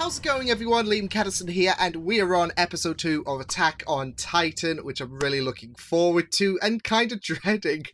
How's it going, everyone? Liam Caddison here, and we are on episode 2 of Attack on Titan, which I'm really looking forward to and kind of dreading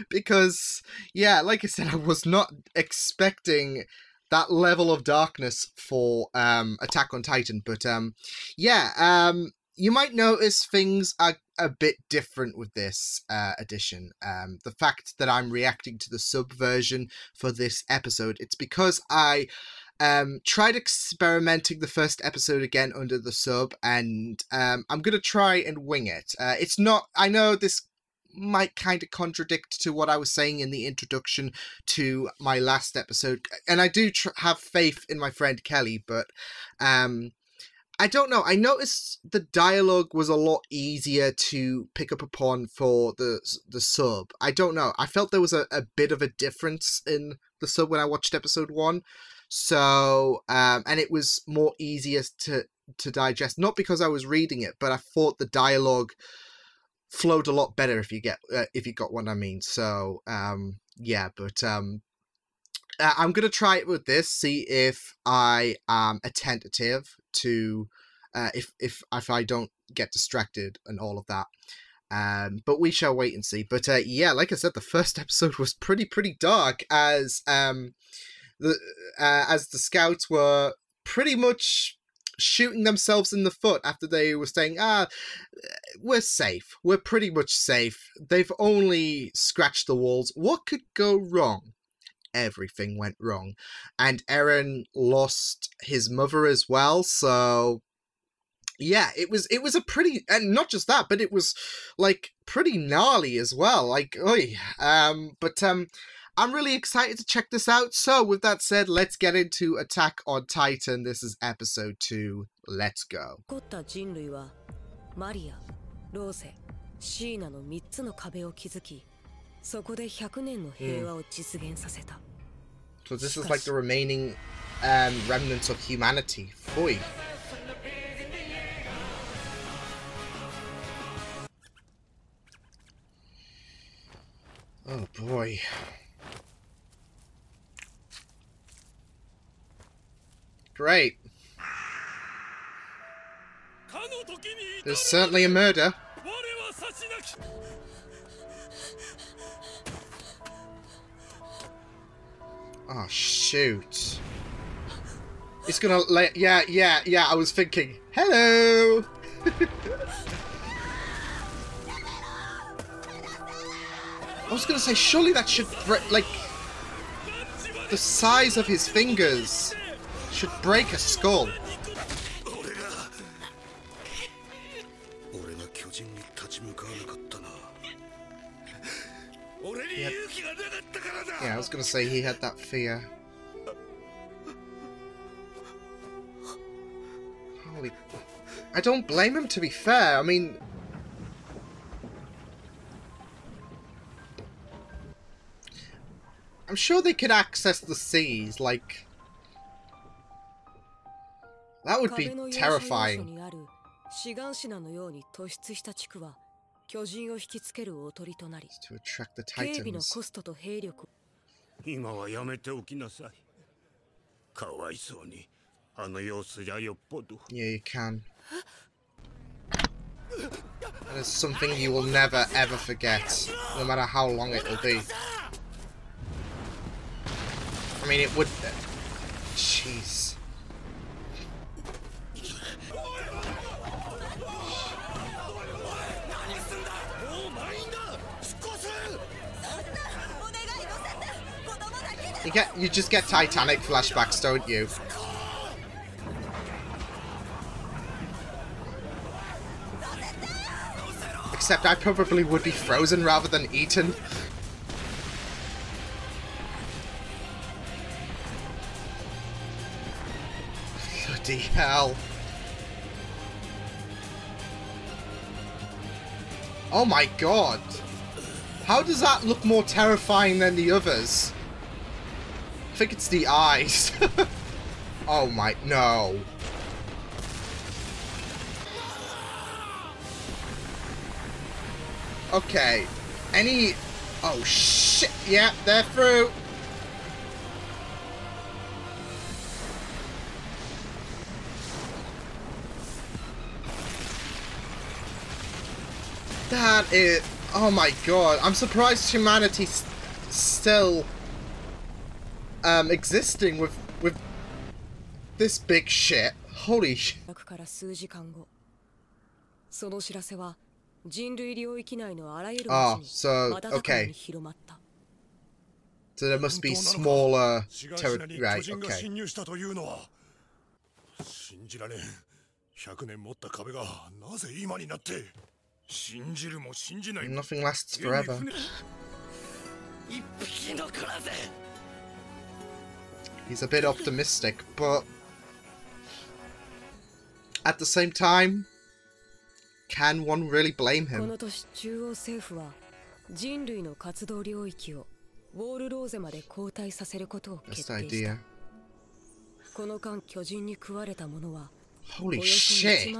because, yeah, like I said, I was not expecting that level of darkness for Attack on Titan, but you might notice things are a bit different with this edition. The fact that I'm reacting to the sub version for this episode, it's because I tried experimenting the first episode again under the sub, and I'm going to try and wing it. It's not, I know this might kind of contradict to what I was saying in the introduction to my last episode, and I do have faith in my friend Kelly, but I don't know. I noticed the dialogue was a lot easier to pick up upon for the sub. I don't know. I felt there was a bit of a difference in the sub when I watched episode 1. So, and it was more easier to digest. Not because I was reading it, but I thought the dialogue flowed a lot better, if you got what I mean. So, yeah, but I'm gonna try it with this, see if I am attentive to if I don't get distracted and all of that. But we shall wait and see. But yeah, like I said, the first episode was pretty dark as the scouts were pretty much shooting themselves in the foot after they were saying, we're safe. We're pretty much safe. They've only scratched the walls. What could go wrong? Everything went wrong. And Eren lost his mother as well, so yeah, it was a pretty, and not just that, but it was like pretty gnarly as well. Like, oy. I'm really excited to check this out. So with that said, let's get into Attack on Titan. This is episode 2. Let's go. So this is like the remaining remnants of humanity. Boy. Oh boy. Great. There's certainly a murder. Oh, shoot. It's gonna let... Yeah, I was thinking. Hello! I was gonna say, surely that should break... Like, the size of his fingers should break a skull. Yeah, I was gonna say he had that fear. Holy... I don't blame him, to be fair. I mean... I'm sure they could access the seas, like... That would be terrifying. To attract the Titans. Yeah, you can. And it's something you will never ever forget, no matter how long it will be. I mean, it would... Jeez. You just get Titanic flashbacks, don't you? Except I probably would be frozen rather than eaten. Bloody hell. Oh my god. How does that look more terrifying than the others? I think it's the eyes. Oh my... No. Okay. Any... Oh shit. Yeah, they're through. That is... Oh my god. I'm surprised humanity's still existing with this big shit. Holy shit. Oh, so, okay. So there must be smaller territory. Right, okay. Nothing lasts forever. He's a bit optimistic, but at the same time, can one really blame him? Best idea. Holy shit!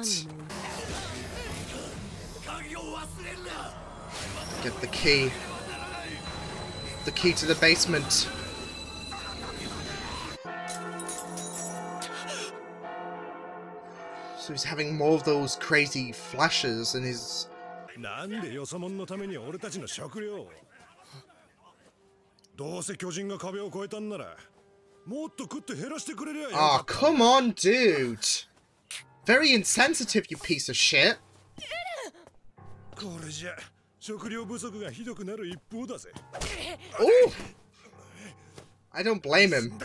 Get the key. The key to the basement. So he's having more of those crazy flashes in his... Oh, come on, dude! Very insensitive, you piece of shit! Ooh! I don't blame him.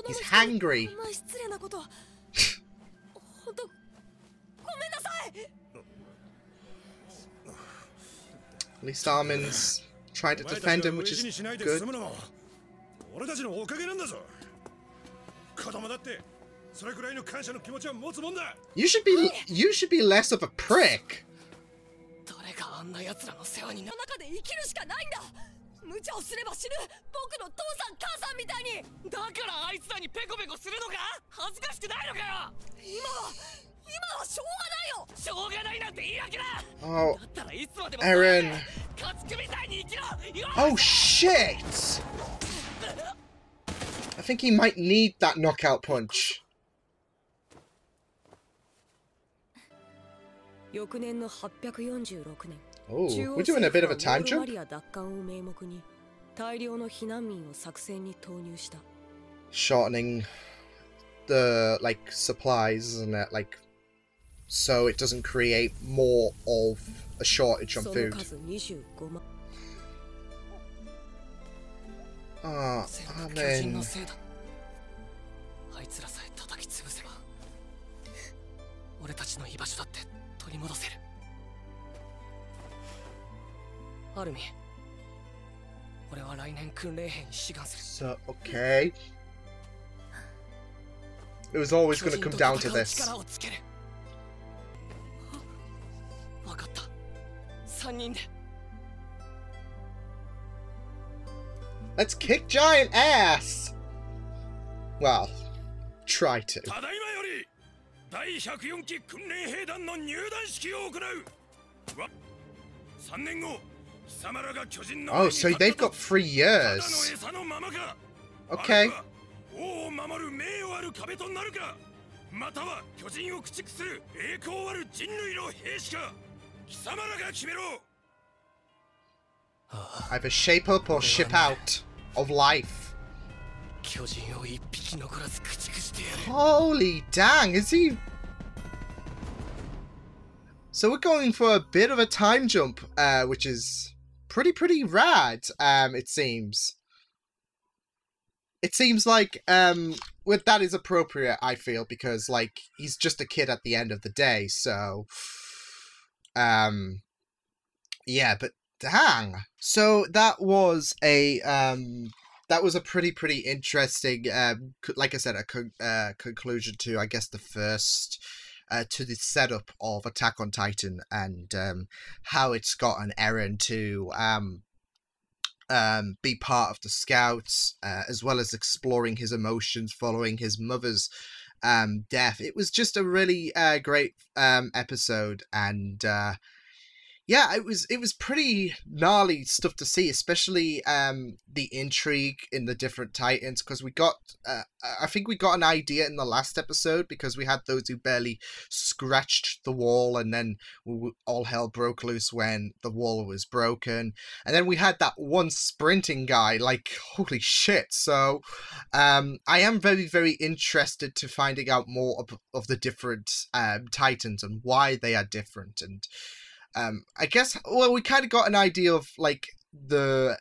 He's hangry. At least Armin's trying to defend him, which is good. You should be less of a prick. Oh, Eren. Oh shit! I think he might need that knockout punch. Oh, we're doing a bit of a time jump. Shortening the supplies, isn't it? So it doesn't create more of a shortage on food. Ah, Armin. So, okay. It was always going to come down to this. Let's kick giant ass! Well, try to. Oh, so they've got 3 years. Okay. Either shape up or ship out of life. Holy dang, is he... So we're going for a bit of a time jump, which is pretty rad, it seems. It seems like that is appropriate, I feel, because he's just a kid at the end of the day, so yeah, but dang. So that was a pretty interesting, like I said, a conclusion to, I guess, the first to the setup of Attack on Titan, and how it's gotten Eren to be part of the Scouts, as well as exploring his emotions following his mother's death. It was just a really great episode, and yeah, it was pretty gnarly stuff to see, especially the intrigue in the different Titans, because we got I think we got an idea in the last episode, because we had those who barely scratched the wall, and then all hell broke loose when the wall was broken, and then we had that one sprinting guy. Like, holy shit! So I am very, very interested to finding out more of the different Titans and why they are different. And I guess, well, we kind of got an idea of like the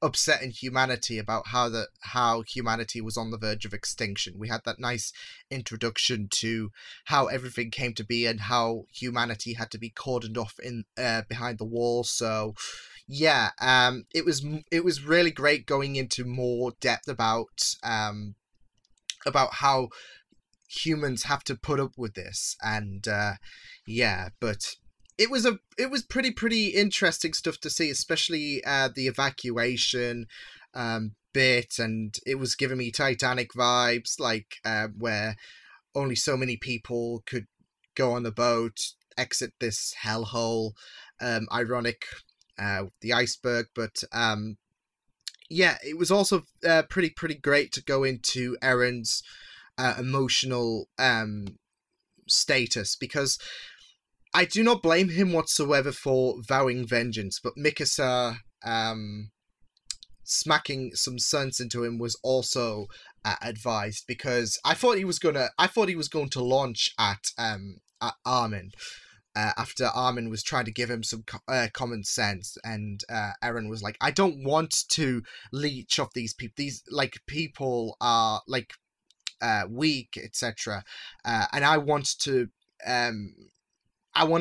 upsetting humanity, about how humanity was on the verge of extinction. We had that nice introduction to how everything came to be and how humanity had to be cordoned off in behind the wall. So yeah, it was really great going into more depth about how humans have to put up with this. And yeah, but it was pretty interesting stuff to see, especially the evacuation bit, and it was giving me Titanic vibes, like where only so many people could go on the boat, exit this hellhole. Ironic, the iceberg, but yeah, it was also pretty great to go into Eren's emotional status, because I do not blame him whatsoever for vowing vengeance, but Mikasa smacking some sense into him was also advised, because I thought he was going to launch at Armin. After Armin was trying to give him some common sense, and Eren was like, I don't want to leech off these people. These like people are like weak, etc. And I want to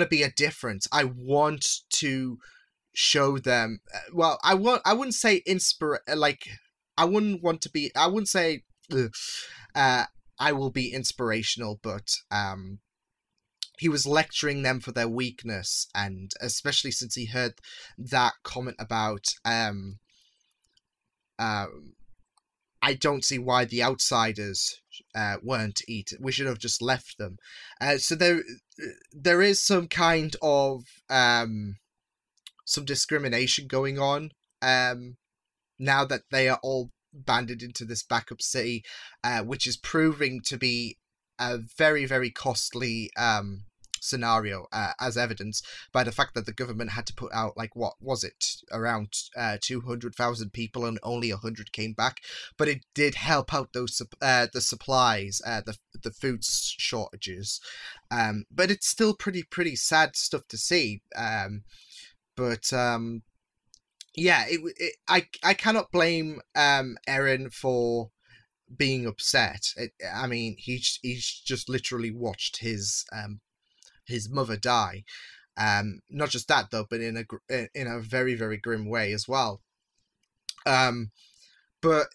be a difference. I want to show them. Well, I wouldn't say I wouldn't say. I will be inspirational, but he was lecturing them for their weakness, and especially since he heard that comment about I don't see why the outsiders weren't eaten. We should have just left them. So there is some kind of some discrimination going on now that they are all banded into this backup city, which is proving to be a very, very costly scenario, as evidenced by the fact that the government had to put out, like, what was it, around 200,000 people, and only 100 came back. But it did help out those the supplies, the food shortages. But it's still pretty sad stuff to see. But yeah, I cannot blame Eren for being upset. I mean, he's just literally watched his mother die. Not just that though, but in a very, very grim way as well. But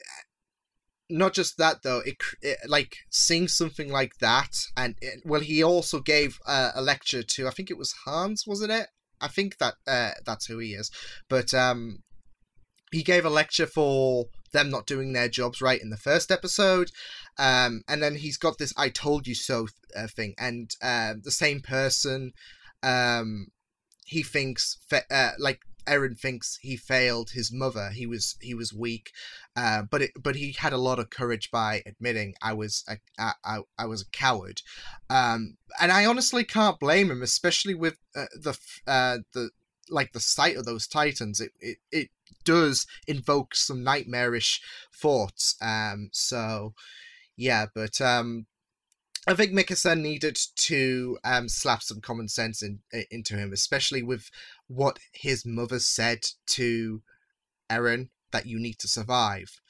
not just that though. It like seeing something like that, and well, he also gave a lecture to, I think it was Hans, wasn't it? I think that that's who he is. But he gave a lecture for them not doing their jobs right in the first episode. And then he's got this "I told you so" thing, and the same person, he thinks, like Eren thinks he failed his mother. He was weak, but he had a lot of courage by admitting I was a coward, and I honestly can't blame him, especially with the sight of those titans. It does invoke some nightmarish thoughts. So yeah, but I think Mikasa needed to slap some common sense into him, especially with what his mother said to Eren, that you need to survive.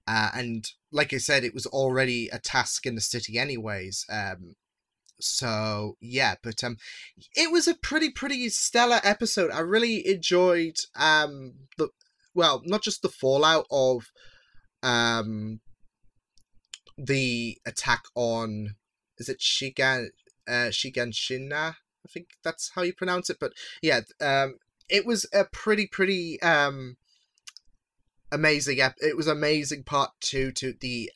And like I said, it was already a task in the city anyways. So yeah, but it was a pretty stellar episode. I really enjoyed not just the fallout of the attack on, is it Shiganshina? I think that's how you pronounce it. But yeah, it was a pretty amazing. It was amazing part two to the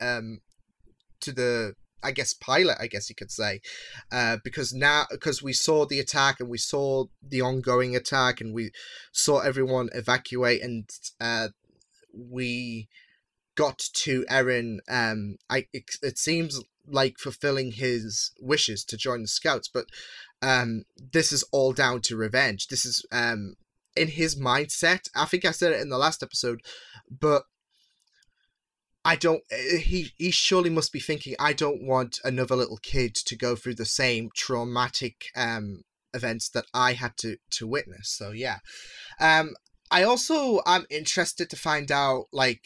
I guess, pilot, I guess you could say, because we saw the attack and we saw the ongoing attack and we saw everyone evacuate, and we got to Eren. It seems like fulfilling his wishes to join the Scouts, but this is all down to revenge. This is in his mindset. I think I said it in the last episode, but I don't. He surely must be thinking, I don't want another little kid to go through the same traumatic events that I had to witness. So yeah, I also am interested to find out like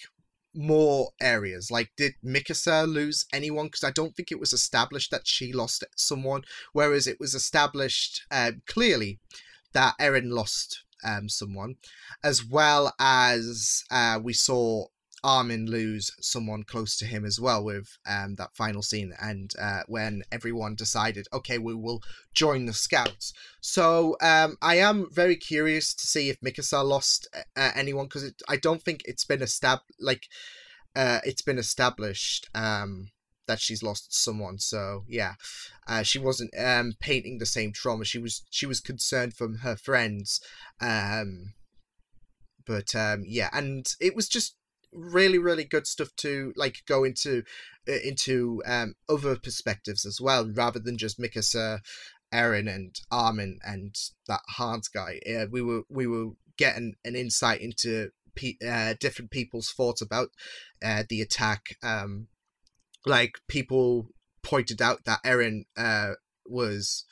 more areas. Like, did Mikasa lose anyone? Because I don't think it was established that she lost someone, whereas it was established clearly that Eren lost someone, as well as we saw Armin lose someone close to him as well with that final scene, and when everyone decided, okay, we will join the Scouts. So I am very curious to see if Mikasa lost anyone, because I don't think it's been it's been established that she's lost someone. So yeah, she wasn't painting the same trauma. She was concerned from her friends, but yeah, and it was just really good stuff to like go into other perspectives as well, rather than just Mikasa, Eren, and Armin, and that Hans guy. We were getting an insight into different people's thoughts about the attack. Like, people pointed out that Eren was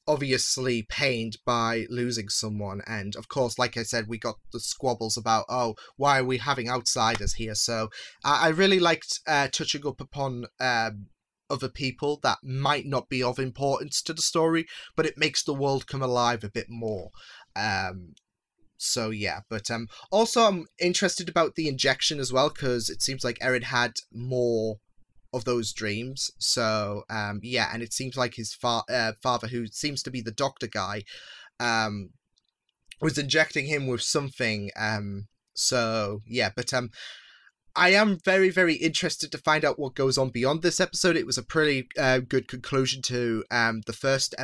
obviously pained by losing someone, and of course, like I said, we got the squabbles about, oh, why are we having outsiders here? So I really liked touching up upon other people that might not be of importance to the story, but it makes the world come alive a bit more. So yeah, but also I'm interested about the injection as well, because it seems like Eren had more of those dreams. So yeah, and it seems like his father, who seems to be the doctor guy, was injecting him with something. So yeah, but I am very interested to find out what goes on beyond this episode. It was a pretty good conclusion to the first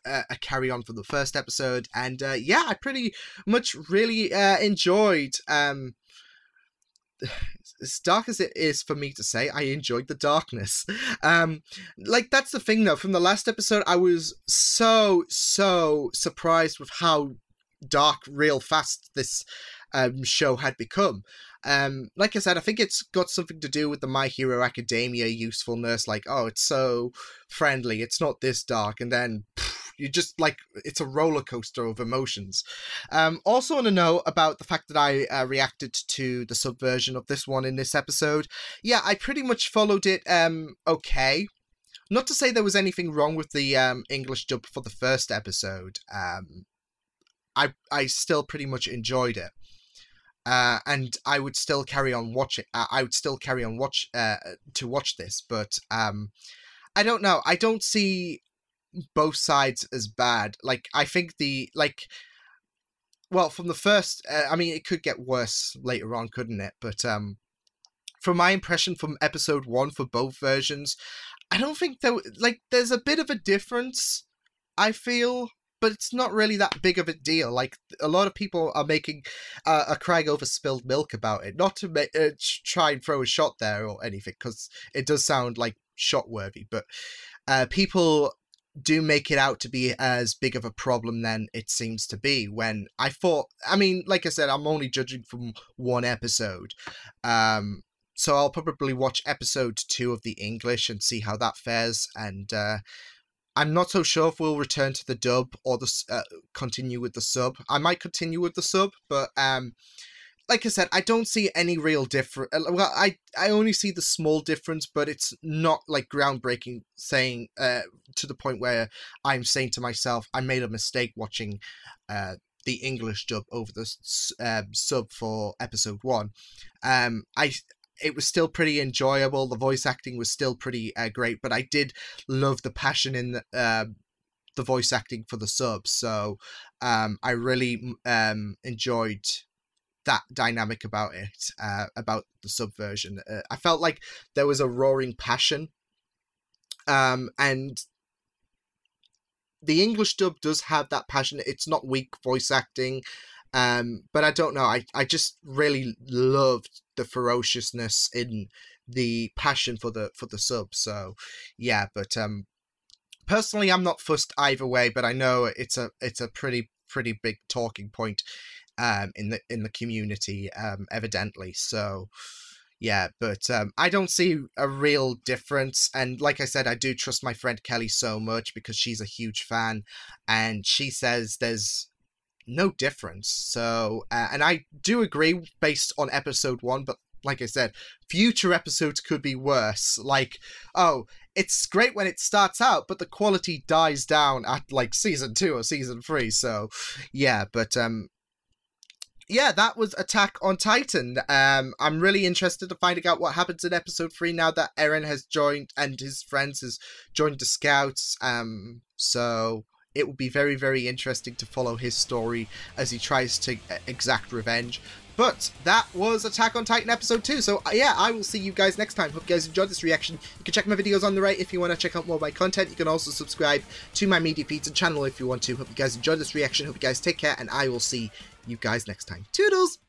a carry on from the first episode, and yeah, I pretty much really enjoyed. As dark as it is for me to say, I enjoyed the darkness. Like, that's the thing though. From the last episode, I was so surprised with how dark real fast this show had become. Like I said, I think it's got something to do with the My Hero Academia usefulness. Like, oh, it's so friendly, it's not this dark, and then you just like, it's a roller coaster of emotions. Also want to know about the fact that I reacted to the subversion of this one in this episode. Yeah, I pretty much followed it okay. Not to say there was anything wrong with the English dub for the first episode. I still pretty much enjoyed it. And I would still carry on watching. I would still carry on to watch this, but I don't know. I don't see both sides as bad. Like, I think well, from the first, I mean, it could get worse later on, couldn't it? But from my impression from episode 1 for both versions, I don't think there's a bit of a difference, I feel, but it's not really that big of a deal. Like, a lot of people are making a crying over spilled milk about it. Not to try and throw a shot there or anything, because it does sound like shot worthy, but people do make it out to be as big of a problem than it seems to be, when I thought, I mean, like I said, I'm only judging from one episode. So I'll probably watch episode 2 of the English and see how that fares, and I'm not so sure if we'll return to the dub or continue with the sub. I might continue with the sub, but like I said, I don't see any real difference. Well, I only see the small difference, but it's not like groundbreaking, saying to the point where I'm saying to myself, I made a mistake watching the English dub over the sub for episode 1. It was still pretty enjoyable. The voice acting was still pretty great, but I did love the passion in the voice acting for the sub. So I really enjoyed that dynamic about it, about the subversion. I felt like there was a roaring passion, and the English dub does have that passion. It's not weak voice acting, but I don't know. I just really loved the ferociousness in the passion for the sub. So yeah, but personally, I'm not fussed either way. But I know it's a pretty big talking point in the community, evidently. So yeah, but I don't see a real difference. And like I said, I do trust my friend Kelly so much because she's a huge fan, and she says there's no difference. So, and I do agree based on episode 1, but like I said, future episodes could be worse. Like, oh, it's great when it starts out, but the quality dies down at like season 2 or season 3. So, yeah, but yeah, that was Attack on Titan. I'm really interested to finding out what happens in episode 3 now that Eren has joined and his friends has joined the Scouts. So it will be very, very interesting to follow his story as he tries to exact revenge. But that was Attack on Titan episode 2. So yeah, I will see you guys next time. Hope you guys enjoyed this reaction. You can check my videos on the right if you want to check out more of my content. You can also subscribe to my media feeds and channel if you want to. Hope you guys enjoyed this reaction. Hope you guys take care, and I will see you guys next time. Toodles!